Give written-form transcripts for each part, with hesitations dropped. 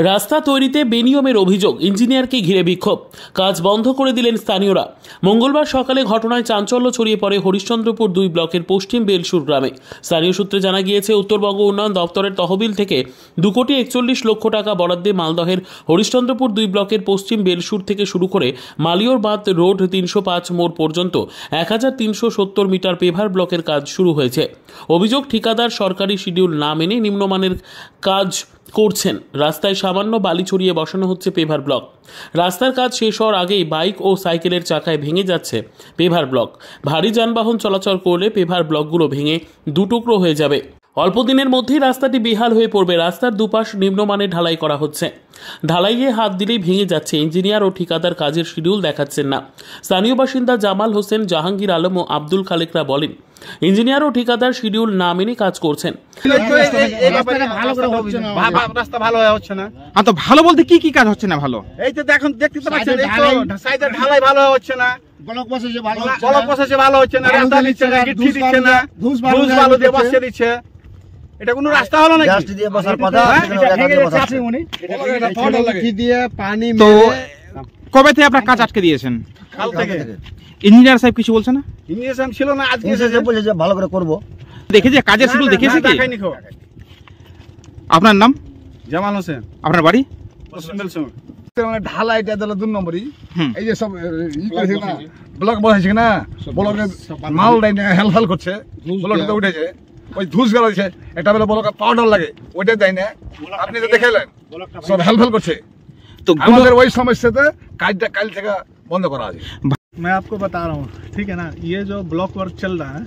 রাস্তা তৈরিতে বেনিয়মের অভিযোগ, ইঞ্জিনিয়ারকে ঘিরে বিক্ষোভ, কাজ বন্ধ করে দিলেন স্থানীয়রা। মঙ্গলবার সকালে ঘটনায় চাঞ্চল্য ছড়িয়ে পড়ে হরিশ্চন্দ্রপুর 2 ব্লকের পশ্চিম বেলসুর গ্রামে। স্থানীয় সূত্রে জানা গিয়েছে, উত্তরবঙ্গ উন্নয়ন দপ্তরের তহবিল থেকে 2,41,00,000 টাকা বরাদ্দে মালদহের হরিশ্চন্দ্রপুর 2 ব্লকের পশ্চিম বেলসুর থেকে শুরু করে মালিয়র বাঁধ রোড 305 মোড় পর্যন্ত 1370 মিটার পেভার ব্লকের কাজ শুরু হয়েছে। অভিযোগ, ঠিকাদার সরকারি শিডিউল না মেনে নিম্নমানের কাজ করছেন। রাস্তায় সামান্য বালি ছড়িয়ে বসানো হচ্ছে পেভার ব্লক। রাস্তার কাজ শেষ হওয়ার আগেই বাইক ও সাইকেলের চাকায় ভেঙে যাচ্ছে পেভার ব্লক। ভারী যানবাহন চলাচল করলে পেভার ব্লকগুলো ভেঙে দুটুকরো হয়ে যাবে। অল্প দিনের মধ্যেই রাস্তাটি বেহাল হয়ে পড়বে। রাস্তার দুপাশ নিম্নমানে ঢালাই করা হচ্ছে। ঢালাইয়ে হাত দিলেই ভেঙে যাচ্ছে। ইঞ্জিনিয়ার ও ঠিকাদার কাজের শিডিউল দেখাচ্ছেন না। স্থানীয় বাসিন্দা জামাল হোসেন, জাহাঙ্গীর আলম ও আব্দুল খালেকরা বলেন, ইঞ্জিনিয়ার ও ঠিকাদার শিডিউল না মেনে কাজ করছেন। রাস্তা ভালো হচ্ছে না। তো ভালো বলতে কি কি কাজ হচ্ছে না ভালো? এই তো দেখুন, দেখতে তো পাচ্ছেন, সাইডের ঢালাই ভালো হচ্ছে না, ব্লক বসেছে ভালো হচ্ছে না, রাস্তা দিচ্ছে না, গিট্টি দিচ্ছে না, ধুস বালু দিয়ে বসিয়ে দিচ্ছে। এটা কোনো রাস্তা হলো নাকি? গাছ দিয়ে বসার কথা, কি দিয়ে পানি মেরে। কবে থেকে আপনার কাজ আটকে দিয়েছেন? কাল থেকে। ইঞ্জিনিয়ার সাহেব কিছু বলছে না? ইঞ্জিনিয়ার সাহেব ছিল না, আজকে এসে বলেছে যে ভালো করে করব। দেখেছি কাজের শিডিউল দেখেছি কি? আপনার নাম? জামাল হোসেন। আপনার বাড়ি? পশ্চিম বেলসুর। মানে ঢালাইটা দিল 2 নম্বরই। এই যে সব ই করেছে না, ব্লক বসাইছে না, ব্লকে মাল দেয় না, হেলফেল করছে, ব্লকটা উঠেছে, ওই ধুস গেছে, এটা বলে ব্লকে পাউডার লাগে, ওইটা দেয় না। আপনি তো দেখেলেন সব হেলফেল করছে। তো আমাদের ওই সমস্যাতে কাজটা কাল থেকে বন্ধ করা আছে। मैं आपको बता रहा हूँ, ठीक है ना, ये जो ब्लॉक वर्क चल रहा है,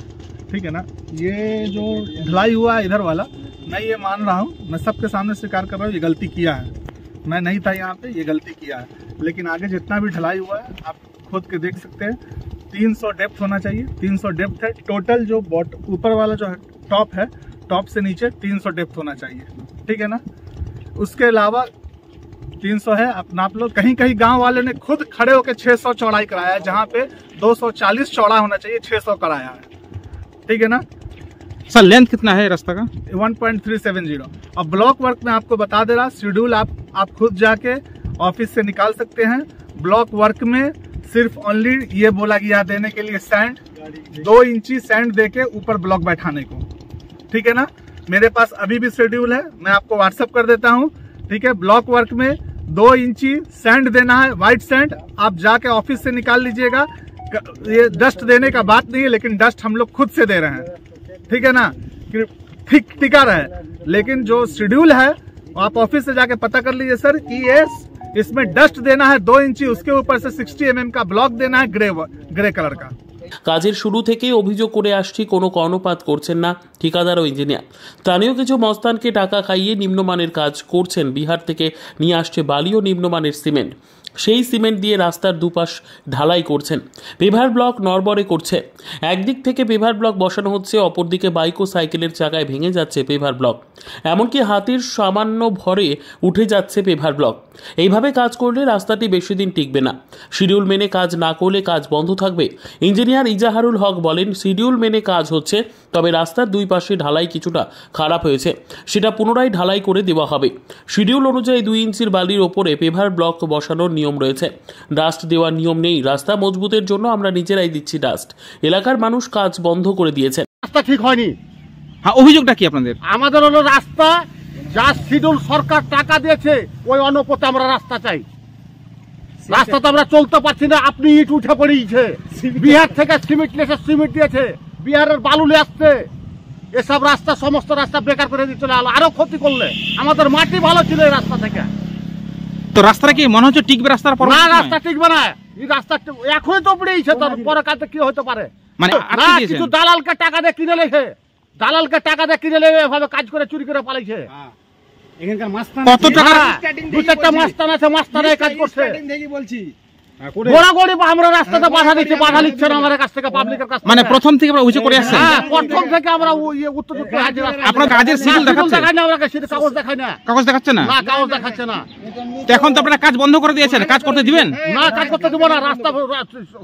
ठीक है ना, ये जो ढलाई हुआ है इधर वाला, मैं ये मान रहा हूँ, मैं सबके सामने स्वीकार कर रहा हूँ, ये गलती किया है। मैं नहीं था यहाँ पे, ये गलती किया है। लेकिन आगे जितना भी ढलाई हुआ है आप खुद के देख सकते हैं, 300 डेप्थ होना चाहिए। 300 डेप्थ है टोटल। जो ऊपर वाला जो टॉप है, टॉप से नीचे 300 डेप्थ होना चाहिए, ठीक है ना। उसके अलावा 300 है, आप नाप लो। कहीं कहीं गांव वाले ने खुद खड़े होकर 600 चौड़ाई कराया है, जहां पे 240 चौड़ा होना चाहिए, 600 कराया है, ठीक है ना। सर लेंथ कितना है रास्ता का? 1.370। और ब्लॉक वर्क में आपको बता दे रहा, शेड्यूल आप खुद जाके ऑफिस से निकाल सकते हैं। ब्लॉक वर्क में सिर्फ ओनली ये बोला गया देने के लिए सैंड, 2 इंची सैंड देके ऊपर ब्लॉक बैठाने को, ठीक है ना। मेरे पास अभी भी शेड्यूल है, मैं आपको व्हाट्सएप कर देता हूँ, ठीक है। ब्लॉक वर्क में 2 इंची सैंड देना है, व्हाइट सैंड। आप जाके ऑफिस से निकाल लीजिएगा। ये डस्ट देने का बात नहीं है, लेकिन डस्ट हम लोग खुद से दे रहे हैं, ठीक है ना, ठीक टिका रहे। लेकिन जो शेड्यूल है आप ऑफिस से जाके पता कर लीजिए सर कि इसमें डस्ट देना है 2 इंची, उसके ऊपर से 60 mm का ब्लॉक देना है, ग्रे कलर का। কাজের শুরু থেকেই অভিযোগ করে আসছি, কোনো কর্ণপাত করছেন না ঠিকাদার ও ইঞ্জিনিয়ার। স্থানীয় কিছু মস্তানকে টাকা খাইয়ে নিম্নমানের কাজ করছেন। বিহার থেকে নিয়ে আসছে বালি ও নিম্নমানের সিমেন্ট। সেই সিমেন্ট দিয়ে রাস্তার দুপাশ ঢালাই করছেন। পেভার ব্লক নড়বড়ে করছে। একদিক থেকে পেভার ব্লক বসানো হচ্ছে, অপরদিকে বাইক ও সাইকেলের চাকায় ভেঙে যাচ্ছে পেভার ব্লক। এমনকি হাতির সামান্য ভরে উঠে যাচ্ছে পেভার ব্লক। এইভাবে কাজ করলে রাস্তাটি বেশি দিন টিকবে না। শিডিউল মেনে কাজ না করলে কাজ বন্ধ থাকবে। ইঞ্জিনিয়ার ইজাহারুল হক বলেন, শিডিউল মেনে কাজ হচ্ছে, তবে রাস্তার 2 পাশে ঢালাই কিছুটা খারাপ হয়েছে, সেটা পুনরায় ঢালাই করে দেওয়া হবে। শিডিউল অনুযায়ী 2 ইঞ্চির বালির ওপরে পেভার ব্লক বসানোর নিয়ম রয়েছে। ডাস্ট দেওয়ার নিয়ম নেই। রাস্তা মজবুতের জন্য আমরা নিজেরাই দিচ্ছি ডাস্ট। এলাকার মানুষ কাজ বন্ধ করে দিয়েছেন। রাস্তা ঠিক হয়নি। হ্যাঁ, অভিযোগটা কি আপনাদের? আমাদের হলো রাস্তা যা শিডিউল সরকার টাকা দিয়েছে, ওই অনুপাতে আমরা রাস্তা চাই। রাস্তা তো আমরা চলতে পারছি না। আপনি ইট উঠে পড়িয়েছে, বিহার থেকে সিমেন্ট দিয়েছে, বিহারের বালু নিয়ে আসছে। এসব রাস্তা, সমস্ত রাস্তা বেকার করে দিয়ে চলে আরো ক্ষতি করলে। আমাদের মাটি ভালো ছিল এই রাস্তা থেকে। তো রাস্তাটা কি মনে হচ্ছে টিকবে? রাস্তার পর না, রাস্তা টিকবে না। এই রাস্তা এখনই তো পড়েছে, তোর পরে কালকে কি হতে পারে? মানে কিছু দালালকে টাকা দিয়ে কিনে লেছে, এভাবে কাজ করে চুরি করে পালাইছে। কত টাকা? 2-4টা মাস্তান আছে, মাস্তানে কাজ করছে। গোড়াগড়ি আমরা রাস্তাতে বাধা দিচ্ছি, বাধা নিচ্ছে না আমাদের কাছ থেকে, পাবলিকের কাছ থেকে। মানে প্রথম থেকে আমরা অভিযোগ করে আসছি। হ্যাঁ, প্রথম থেকে আমরা উত্তরযুক্ত হাজির। আপনার কাজের শিডিউল দেখাচ্ছে? দেখায় না, আমরা কাগজ দেখায় না। কাগজ দেখাচ্ছে না? না, কাগজ দেখাচ্ছে না। এখন তো আপনারা কাজ বন্ধ করে দিয়েছেন, কাজ করতে দিবেন না? কাজ করতে দিব না। রাস্তা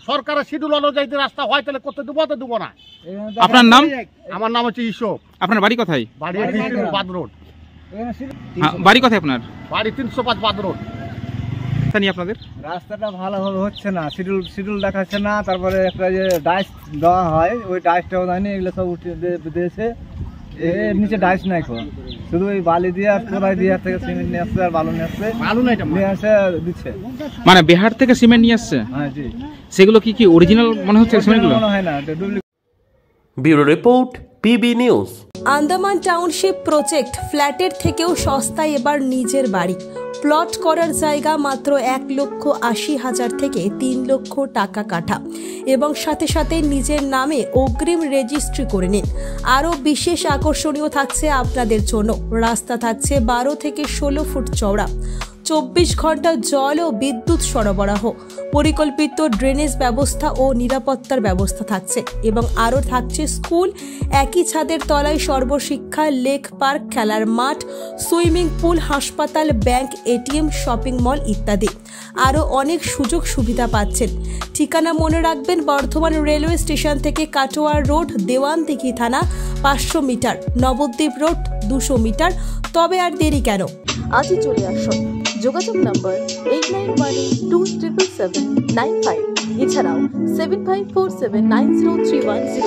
সরকারের শিডিউল অনুযায়ী রাস্তা হয়, তাহলে করতে দিব, তো দিব না। আপনার নাম? আমার নাম হচ্ছে ইসব। আপনার বাড়ি কোথায়? বাড়ি বাদ রোড। বাড়ি কোথায় আপনার? বাড়ি 305 পাত রোড। রাস্তা নিয়ে আপনাদের? রাস্তাটা ভালোভাবে হচ্ছে না, শিডিউল দেখাচ্ছে না। তারপরে একটা যে ডাইস দেওয়া হয়, ওই ডাইসটাও দেয়নি। এগুলো সব উঠে দিয়েছে, এর নিচে ডাইস নাই, শুধু ওই বালি দিয়ে আর কোদাই দিয়ে থেকে সিমেন্ট নিয়ে আসছে আর বালু নিয়ে আসছে, নিয়ে আসে দিচ্ছে। মানে বিহার থেকে সিমেন্ট নিয়ে আসছে? হ্যাঁ জি। সেগুলো কি অরিজিনাল মনে হচ্ছে সিমেন্টগুলো? মনে হয় না, bureau report, PB news. Andaman township project, ফ্ল্যাটের থেকেও সস্তায় এবার নিজের বাড়ি। প্লট করার জায়গা মাত্র 1,80,000 থেকে 3 লক্ষ টাকা কাঠা, এবং সাথে সাথে নিজের নামে অগ্রিম রেজিস্ট্রি করে নিন। আরও বিশেষ আকর্ষণীয় থাকছে আপনাদের জন্য, রাস্তা থাকছে 12 থেকে 16 ফুট চওড়া, 24 ঘন্টা জল ও বিদ্যুৎ সরবরাহ, পরিকল্পিত ড্রেনেজ ব্যবস্থা ও নিরাপত্তার ব্যবস্থা থাকছে, এবং আরও থাকছে স্কুল, একই ছাদের তলায় সর্বশিক্ষা, লেক পার্ক, খেলার মাঠ, সুইমিং পুল, হাসপাতাল, ব্যাংক, এটিএম, শপিং মল ইত্যাদি। আরও অনেক সুযোগ সুবিধা পাচ্ছেন। ঠিকানা মনে রাখবেন, বর্ধমান রেলওয়ে স্টেশন থেকে কাটোয়া রোড, দেওয়ানদিঘি থানা 500 মিটার, নবদ্বীপ রোড 200 মিটার। তবে আর দেরি কেন, আজই চলে আসুন। যোগাযোগ নম্বর 8918277795, এছাড়াও 7547903108।